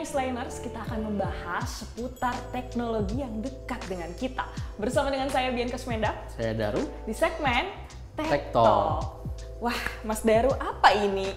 Newsliners, kita akan membahas seputar teknologi yang dekat dengan kita. Bersama dengan saya Bianca Sumenda. Saya Daru. Di segmen Tech Talk. Wah, Mas Daru, apa ini?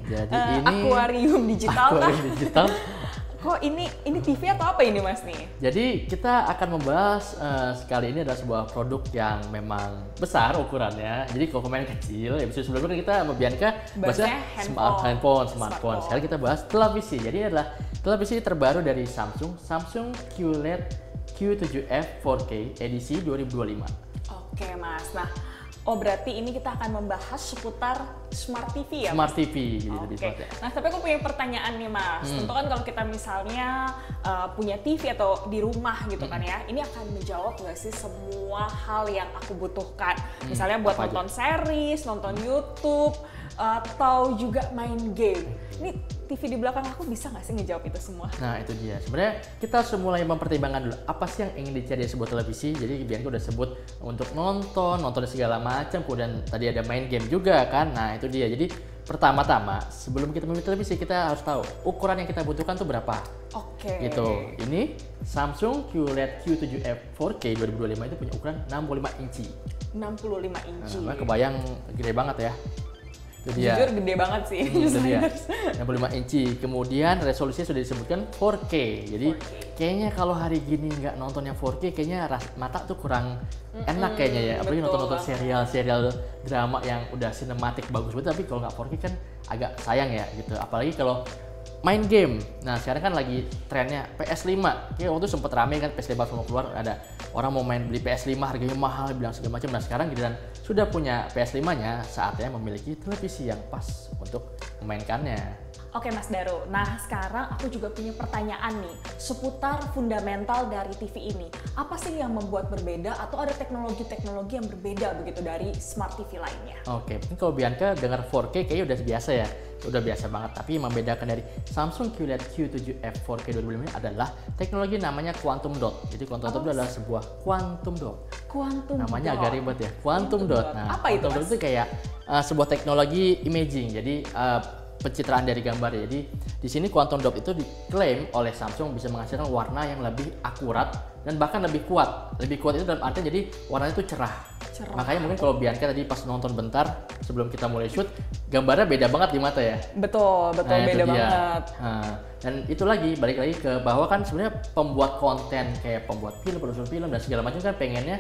Jadi ini akuarium digital kah? Akuarium digital. Kok ini TV atau apa ini, Mas nih? Jadi kita akan membahas sekali ini adalah sebuah produk yang memang besar ukurannya. Jadi kalau kemarin kecil, episode sebelumnya kita sama Bianca bahasnya smartphone. Sekarang kita bahas televisi. Jadi ini adalah televisi terbaru dari Samsung QLED Q7F 4K edisi 2025. Oke, Mas. Nah, berarti ini kita akan membahas seputar Smart TV ya? Smart TV. Oke. Nah, tapi aku punya pertanyaan nih, Mas. Tentu kan kalau kita misalnya punya TV atau di rumah gitu kan ya, ini akan menjawab nggak sih semua hal yang aku butuhkan? Misalnya buat nonton series, nonton YouTube, atau juga main game. Ini TV di belakang aku bisa nggak sih ngejawab itu semua? Nah, itu dia. Sebenarnya kita harus mulai mempertimbangkan dulu apa sih yang ingin dicari dari sebuah televisi. Jadi Bianca udah sebut untuk nonton segala macam, kemudian tadi ada main game juga kan. Nah, itu dia. Jadi pertama-tama sebelum kita memilih televisi kita harus tahu ukuran yang kita butuhkan tuh berapa. Oke. Gitu. Ini Samsung QLED Q7F 4K 2025 itu punya ukuran 65 inci. 65 inci. Nah, kebayang gede banget ya. Jujur gede banget sih. Itu dia. 65 inci. Kemudian resolusinya sudah disebutkan 4K. Jadi 4K. Kayaknya kalau hari gini nggak nonton yang 4K, kayaknya mata tuh kurang enak kayaknya ya. Apalagi nonton serial drama yang udah sinematik bagus banget. Tapi kalau nggak 4K kan agak sayang ya gitu. Apalagi kalau main game. Nah, sekarang kan lagi trennya PS5. Ya waktu itu sempet rame kan PS5 mau keluar, ada orang mau beli PS5 harganya mahal, bilang segala macam. Nah, sekarang giliran sudah punya PS5-nya, saatnya memiliki televisi yang pas untuk memainkannya. Oke, Mas Daru. Nah, sekarang aku juga punya pertanyaan nih seputar fundamental dari TV ini. Apa sih yang membuat berbeda atau ada teknologi-teknologi yang berbeda begitu dari Smart TV lainnya? Oke, mungkin kalau Bianca dengar 4K kayaknya udah biasa ya. Udah biasa banget, tapi yang membedakan dari Samsung QLED Q7F 4K 2025 adalah teknologi namanya Quantum Dot. Jadi Quantum Dot adalah sebuah Quantum Dot. Namanya agak ribet ya, Quantum Dot. Nah, apa itu, Quantum Dot itu kayak sebuah teknologi imaging. Jadi pencitraan dari gambar ya. Jadi di sini Quantum Dot itu diklaim oleh Samsung bisa menghasilkan warna yang lebih akurat dan bahkan lebih kuat. Lebih kuat itu dalam artian jadi warnanya itu cerah. Makanya mungkin kalau Bianca tadi pas nonton bentar sebelum kita mulai shoot, gambarnya beda banget di mata ya. Betul, beda banget. Nah, dan itu balik lagi ke bahwa kan sebenarnya pembuat konten kayak pembuat film, produser film dan segala macam kan pengennya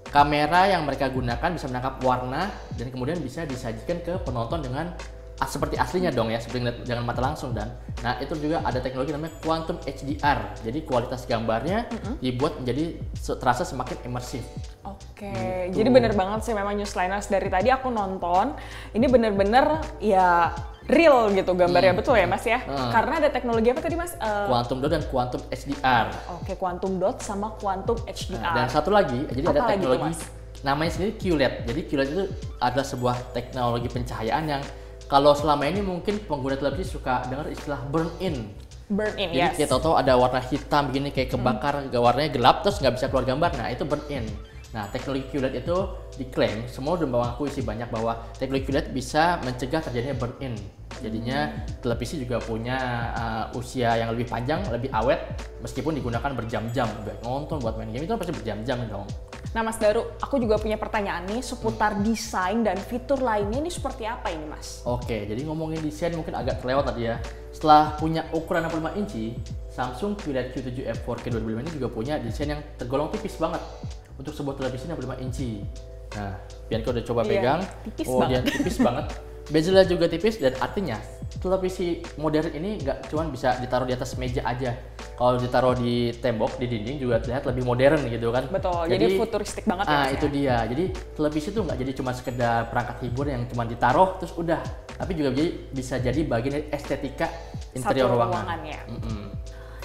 kamera yang mereka gunakan bisa menangkap warna dan kemudian bisa disajikan ke penonton dengan seperti aslinya dong ya, seperti dengan mata langsung. Dan nah itu juga ada teknologi namanya Quantum HDR. Jadi kualitas gambarnya dibuat menjadi terasa semakin imersif. Oke, jadi bener banget sih memang Newsliners, dari tadi aku nonton ini bener-bener ya real gitu gambarnya, betul ya Mas ya? Karena ada teknologi apa tadi Mas? Quantum Dot dan Quantum HDR. Oke, Quantum Dot sama Quantum HDR. Nah, dan satu lagi, jadi ada teknologi lagi, namanya sendiri QLED. Jadi QLED itu adalah sebuah teknologi pencahayaan yang kalau selama ini mungkin pengguna televisi suka dengar istilah burn in. Jadi kita tahu ada warna hitam begini kayak kebakar, warnanya gelap terus nggak bisa keluar gambar. Nah itu burn in. Nah teknologi QLED itu diklaim, semua udah mengakui sih banyak bahwa teknologi QLED bisa mencegah terjadinya burn in. Jadinya televisi juga punya usia yang lebih panjang, lebih awet meskipun digunakan berjam-jam. Buat nonton, buat main game itu pasti berjam-jam dong. Nah Mas Daru, aku juga punya pertanyaan nih seputar desain dan fitur lainnya ini seperti apa ini Mas? Oke, jadi ngomongin desain mungkin agak terlewat tadi ya. Setelah punya ukuran 65 inci, Samsung QLED Q7F 4K 2025 ini juga punya desain yang tergolong tipis banget untuk sebuah televisi 65 inci. Nah, Bianca udah coba pegang, dia tipis banget. Bezelnya juga tipis dan artinya televisi modern ini nggak cuma bisa ditaruh di atas meja aja. Kalau ditaruh di tembok, di dinding juga terlihat lebih modern gitu kan. Betul, jadi futuristik banget ya. Itu dia. Jadi televisi tuh nggak jadi cuma sekedar perangkat hiburan yang cuma ditaruh terus udah. Tapi juga bisa jadi bagian dari estetika interior ruangan ya.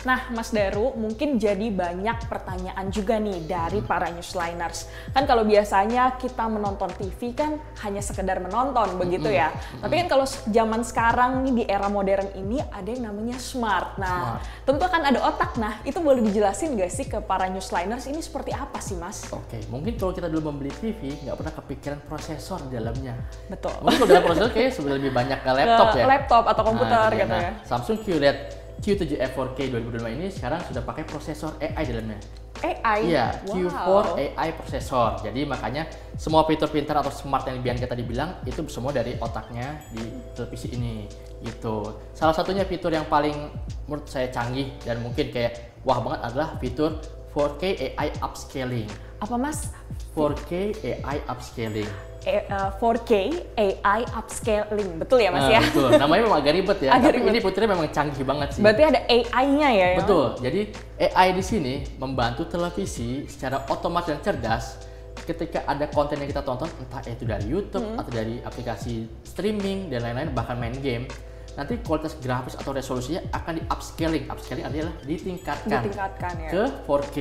Nah, Mas Daru, mungkin jadi banyak pertanyaan juga nih dari para Newsliners. Kan kalau biasanya kita menonton TV kan hanya sekedar menonton, begitu ya. Tapi kan kalau zaman sekarang nih di era modern ini ada yang namanya smart. Nah, tentu akan ada otak. Nah, itu boleh dijelasin nggak sih ke para Newsliners ini seperti apa sih, Mas? Oke, mungkin kalau kita dulu membeli TV, nggak pernah kepikiran prosesor di dalamnya. Betul. Mungkin kalau dalam prosesor kayaknya sebenarnya lebih banyak ke laptop ya. Laptop atau komputer gitu ya. Samsung QLED Q7F 4K 2025 ini sekarang sudah pakai prosesor AI dalamnya. AI? Iya, Wow. Q4 AI prosesor. Jadi makanya semua fitur pintar atau smart yang Bianca tadi bilang itu semua dari otaknya di televisi ini gitu. Salah satunya fitur yang paling menurut saya canggih dan mungkin kayak wah banget adalah fitur 4K AI upscaling. Apa Mas? 4K AI upscaling. 4K AI upscaling, betul ya Mas ya? Betul, namanya memang agak ribet ya, Agak tapi ribet. ini fiturnya memang canggih banget sih. Berarti ada AI-nya ya? Betul, jadi AI di sini membantu televisi secara otomatis dan cerdas ketika ada konten yang kita tonton, entah itu dari YouTube atau dari aplikasi streaming dan lain-lain, bahkan main game, nanti kualitas grafis atau resolusinya akan di upscaling. Upscaling adalah ditingkatkan ya. ke 4K.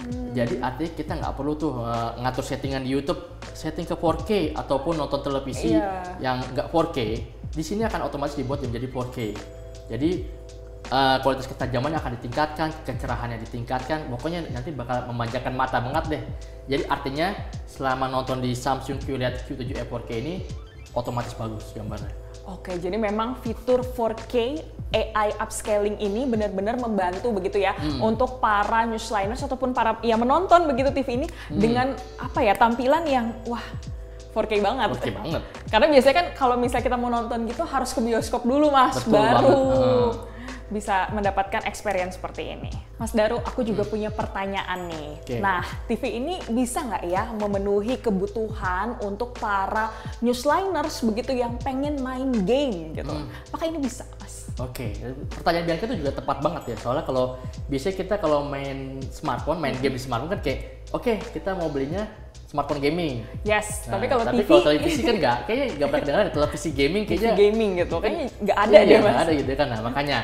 Jadi artinya kita nggak perlu tuh ngatur settingan di YouTube, setting ke 4K ataupun nonton televisi yang nggak 4K. Di sini akan otomatis dibuat menjadi 4K. Jadi kualitas ketajamannya akan ditingkatkan, kecerahannya ditingkatkan, pokoknya nanti bakal memanjakan mata banget deh. Jadi artinya selama nonton di Samsung QLED Q7 F4K ini otomatis bagus gambarnya. Oke, jadi memang fitur 4K AI upscaling ini benar-benar membantu begitu ya untuk para newsliners ataupun para yang menonton begitu TV ini dengan apa ya tampilan yang wah 4K banget. 4K banget. Karena biasanya kan kalau misalnya kita mau nonton gitu harus ke bioskop dulu Mas, Betul baru banget. bisa mendapatkan experience seperti ini. Mas Daru, aku juga punya pertanyaan nih. Okay. Nah, TV ini bisa nggak ya memenuhi kebutuhan untuk para newsliners begitu yang pengen main game gitu? Apakah ini bisa, Mas? Oke, pertanyaan Bianca itu juga tepat banget ya. Soalnya kalau biasanya kita kalau main smartphone, main game di smartphone kan kayak oke, kita mau belinya smartphone gaming. Yes, Nah, tapi kalau televisi kan kayaknya nggak pernah kedengeran televisi gaming kayaknya. TV gaming gitu, kayaknya nggak ada Iya, deh Mas. nggak ada gitu kan. Nah, makanya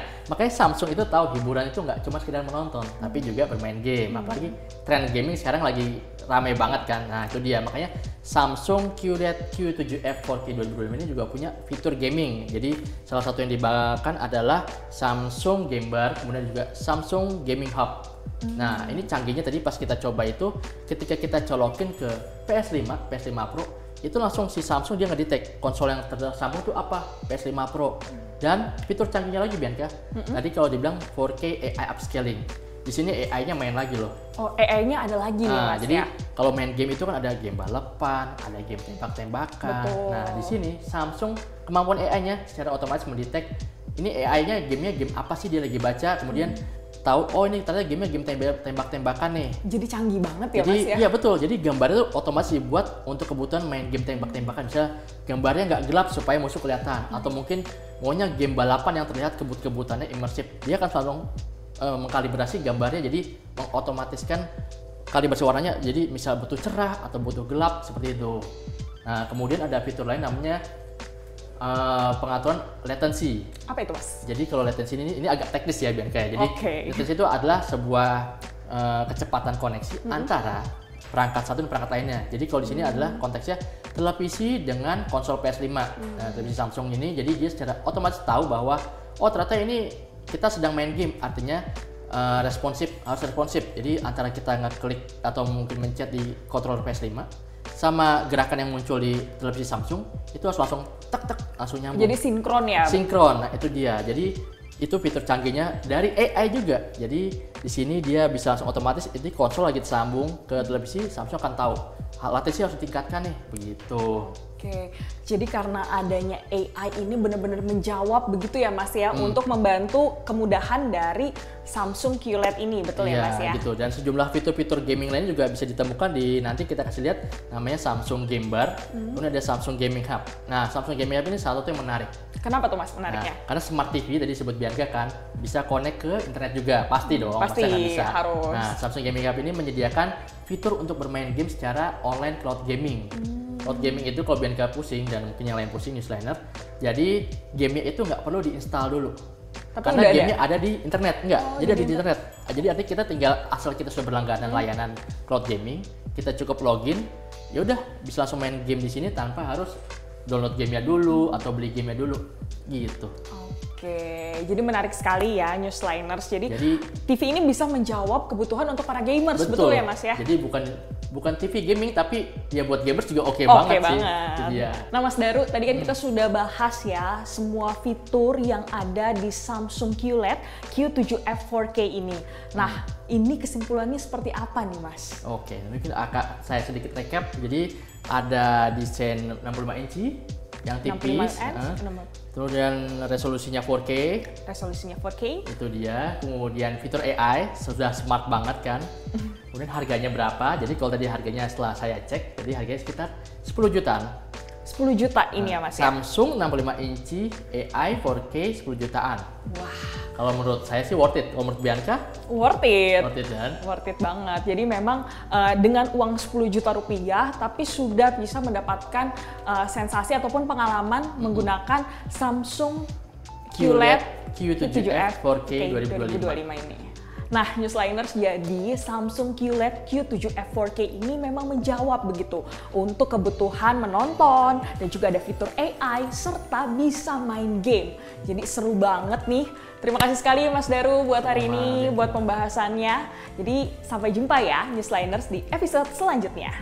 Samsung itu tahu hiburan itu nggak cuma sekedar menonton, tapi juga bermain game. Apalagi tren gaming sekarang lagi rame banget kan. Nah, itu dia. Makanya Samsung QLED Q7F 4K 2025 ini juga punya fitur gaming. Jadi salah satu yang dibanggakan adalah Samsung Game Bar, kemudian juga Samsung Gaming Hub. Nah, ini canggihnya tadi pas kita coba itu ketika kita colokin ke PS5 Pro, itu langsung si Samsung dia ngedetect konsol yang tersambung itu apa? PS5 Pro. Dan fitur canggihnya lagi Bianca. Tadi kalau dibilang 4K AI upscaling. Di sini AI-nya main lagi loh. Oh, AI-nya ada lagi nih Mas jadi ya? kalau main game itu kan ada game balapan, ada game tembak-tembakan. Betul. Nah, di sini Samsung kemampuan AI-nya secara otomatis mendetek ini AI-nya gamenya game apa sih dia lagi baca, kemudian tahu oh ini ternyata gamenya game tembak-tembakan nih. Jadi canggih banget ya Jadi Mas ya? iya betul. Jadi gambarnya tuh otomatis dibuat untuk kebutuhan main game tembak-tembakan. Bisa gambarnya nggak gelap supaya musuh kelihatan, atau mungkin maunya game balapan yang terlihat kebut-kebutannya imersif. Dia akan selalu mengkalibrasi gambarnya jadi mengotomatiskan kalibrasi warnanya. Jadi misal butuh cerah atau butuh gelap seperti itu. Nah, kemudian ada fitur lain namanya pengaturan latency. Apa itu Mas? Jadi kalau latency ini agak teknis ya Bianca. Jadi latency itu adalah sebuah kecepatan koneksi antara perangkat satu dan perangkat lainnya. Jadi kalau di sini adalah konteksnya televisi dengan konsol PS5. Nah, televisi Samsung ini jadi dia secara otomatis tahu bahwa oh ternyata ini kita sedang main game, artinya harus responsif. Jadi antara kita ngeklik atau mungkin mencet di controller PS5 sama gerakan yang muncul di televisi Samsung itu harus langsung langsung nyambung. Jadi sinkron ya? Sinkron, nah itu dia. Jadi itu fitur canggihnya dari AI juga. Jadi di sini dia bisa langsung otomatis ini konsol lagi tersambung ke televisi, Samsung akan tahu latensi harus ditingkatkan nih, begitu. Oke, jadi karena adanya AI ini benar-benar menjawab begitu ya Mas ya untuk membantu kemudahan dari Samsung QLED ini, betul ya Mas ya? Iya, gitu. Dan sejumlah fitur-fitur gaming lain juga bisa ditemukan di nanti kita kasih lihat namanya Samsung Game Bar, kemudian ada Samsung Gaming Hub. Nah, Samsung Gaming Hub ini salah satu yang menarik. Kenapa tuh Mas menariknya? Nah, karena Smart TV tadi disebut Bianca kan bisa connect ke internet juga, pasti dong. Pasti, masa nggak bisa. harus. Nah, Samsung Gaming Hub ini menyediakan fitur untuk bermain game secara online cloud gaming. Cloud gaming itu kalau Bianca pusing dan mungkin yang lain pusing newsliner, jadi gamenya itu nggak perlu diinstal dulu. Tapi Karena udah gamenya ada di internet, enggak. Jadi ada jadi di internet. Jadi artinya kita tinggal asal kita sudah berlangganan layanan cloud gaming, kita cukup login, ya udah bisa langsung main game di sini tanpa harus download gamenya dulu atau beli gamenya dulu, gitu. Oke, jadi menarik sekali ya newsliners. Jadi Jadi TV ini bisa menjawab kebutuhan untuk para gamers, betul ya Mas ya? Jadi bukan TV gaming tapi ya buat gamers juga oke Oke banget sih. banget. Itu dia. Nah Mas Daru, tadi kan kita sudah bahas ya semua fitur yang ada di Samsung QLED Q7F 4K ini. Nah, ini kesimpulannya seperti apa nih Mas? Oke, mungkin saya sedikit recap. Jadi ada desain 65 inci yang tipis, 65 kemudian resolusinya 4K, resolusinya 4K. itu dia. Kemudian fitur AI sudah smart banget kan. Kemudian harganya berapa? Jadi kalau tadi harganya setelah saya cek, jadi harganya sekitar 10 jutaan. 10 juta ini ya Mas ya? Samsung 65 inci AI 4K 10 jutaan. Wah, Kalau menurut saya sih worth it. Kalau menurut Bianca? worth it. Worth it kan? Worth it banget. Jadi memang dengan uang 10 juta rupiah, tapi sudah bisa mendapatkan sensasi ataupun pengalaman menggunakan Samsung QLED Q7F 4K 2025. ini. Nah, Newsliners, jadi Samsung QLED Q7F 4K ini memang menjawab begitu untuk kebutuhan menonton dan juga ada fitur AI serta bisa main game. Jadi seru banget nih. Terima kasih sekali Mas Daru buat hari ini, buat pembahasannya. Jadi sampai jumpa ya Newsliners di episode selanjutnya.